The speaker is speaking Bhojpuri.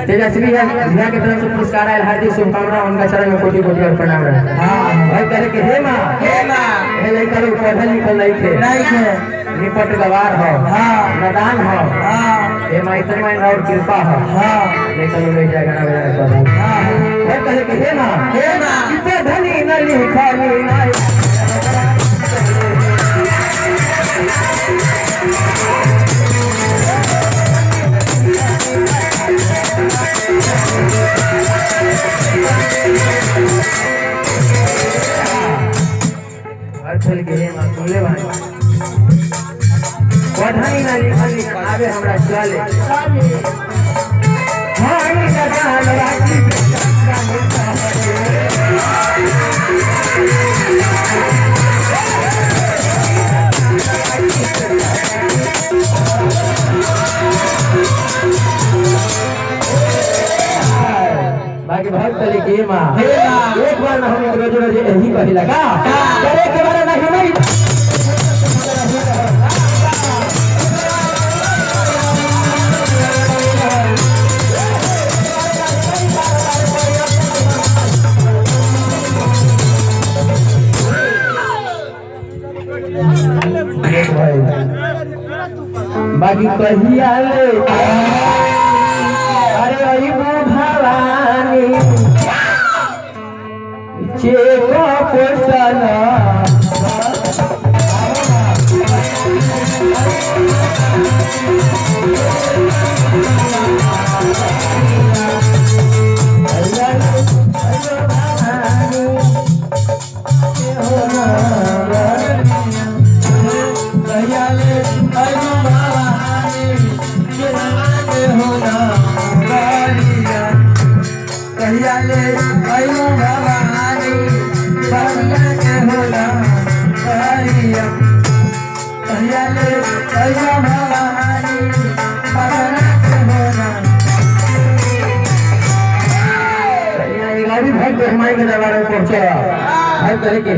तेजस्वी है भैया की तरफ से पुरस्कार आयल, हार्दिक शुभकामना, उनका चरण में कोटि कोटि और प्रणाम रहे। भाई कहे कि हे माँ हे लइका लोग पढ़ल लिखल नहीं थे, निपट गवार हो, नदान हो, हे माँ इतना और कृपा हो, लइका लोग ले जाएगा ना बजाने कर। भाई कहे कि हे माँ इतना धनी न लिखली नहीं चल के सुनले भाई पढ़ाई ना लिखल आगे हमरा चले हानी का जान राखी बाकी बहुत तरीके माँ एक बार ना हम रोज रोज यही कही लगा करे के बारे में नहीं बाकी कहिया ले अरे भवानी चेको पोषण हमारे के दरबार में पहुंचा हर तरह के